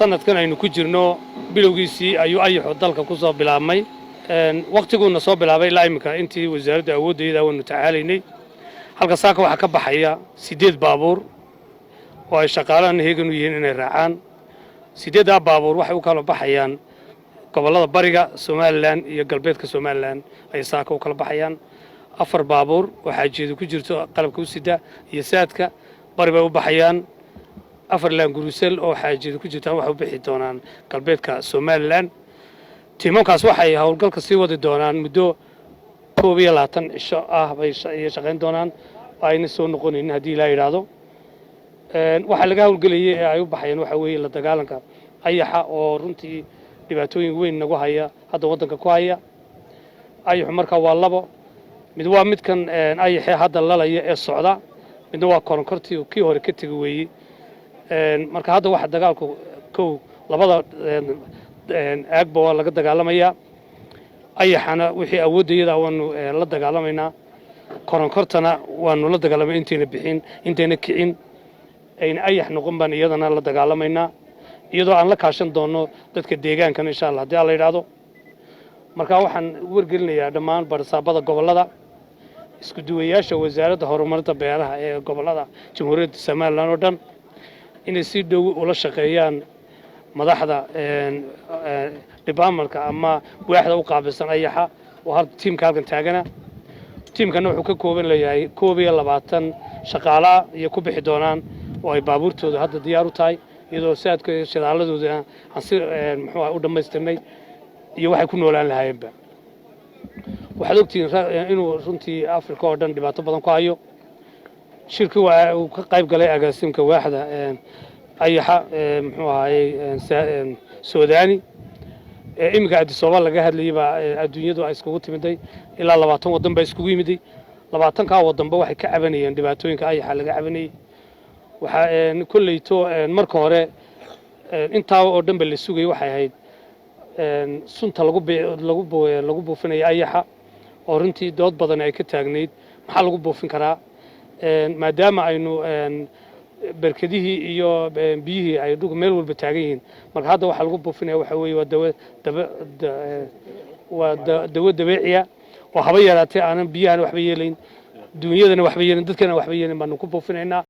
sanadkan aynu ku jirno bilowgiisii ayuu ayaxu dalka ku soo bilaabmay waqtiguuna soo bilaabay ilaa imika intii wasaaradda awooddeeda waanu tacaalaynay halka saaka waxaa ka baxaya 8 baabuur oo ay shaqaalaan heegan u yihiin inay raacaan 8 baabuur waxay u kala baxayaan gobolada bariga Soomaaliland iyo galbeedka Soomaaliland ay saaka u kala baxayaan 4 baabuur waxa jeedo ku jirto qalabka u sida iyo saadka bari bay u baxayaan 4 laan gurusel oo xaajeedo ku jirtaan waxa u bixi doonaan galbeedka Soomaaliland tiimankaas waxay hawlgalka sii wadi doonaan muddo 22 cisho ah bay shaqayn doonaan ayna soo noqonayn hadii la yiraahdo waxa laga hawlgeliyay ee ay u baxayeen waxa weeye la dagaalanka ayaxa oo runtii dhibaatooyin weyn nagu haya hadda wadanka ku haya ayaxu marka waa labo mid waa midkan ayaxa hadda lalaya ee socda midna waa koronkortii oo kii hore ka tagay weeyay marka hadda waxa dagaalku kow labada aagba waa laga dagaalamaya ayaxana wixii awoodayada waanu la dagaalamayna koronkortana waanu la dagaalamay inteena kicin ayna ayax noqon baan iyadana la dagaalamayna iyadoo aan la kaashan doono dadka deegaanka insha Allah hadii la yiraahdo marka waxaan wargelinayaa dhammaan barsaabada gobolada isku duwayaasha wasaaradda horumarinta beeraha ee gobolada Jamhuuriyadda Soomaaliland oo dhan inay si dhow ula shaqeeyaan madaxda departmentka ama waaxda u qaabilsan ayaxa oo hal tiimka halkan taagana tiimkana wuxuu ka kooban leeyahay 22 shaqaale iyo ku bixi doonaan oo ay baabuurtooda hadda diyaar u tahay iyadoo saadka shaqaaladooda aan si muxuu u dhameystirnay iyo waxay ku noolaan lahaayeenba waxaad ogtiin inuu runtii Afrika oo dhan dhibaato badan ku hayo shirku waa uu ka qayb galay agaasimka waaxda ayaxa muxuu ahaayay Suudaani imika Addis Ababa laga hadlayay ba adduunyadu ay iskugu timiday ilaa 20 wadan ba iskugu yimiday 20 ka wadanba waxay ka cabanayeen dhibaatooyinka ayaxa laga cabanayay waxa kulleeyto marka hore intaa oo dhanba la sugay waxay ahayd sunta lagu buufinay ayaxa oo runtii dood badan ay ka taagneed maxaa lagu buufin karaa maadaama aynu barkadihii iyo biyihii ay dhug meel walba taagan yihiin marka hadda waxa lagu buufinaya waxa weeye waa dawo dabeeciya oo haba yaraatay aanan biyahan waxba yeelayn dunyadana waxba yeelin dadkana waxba yeelin baan ku buufinaynaa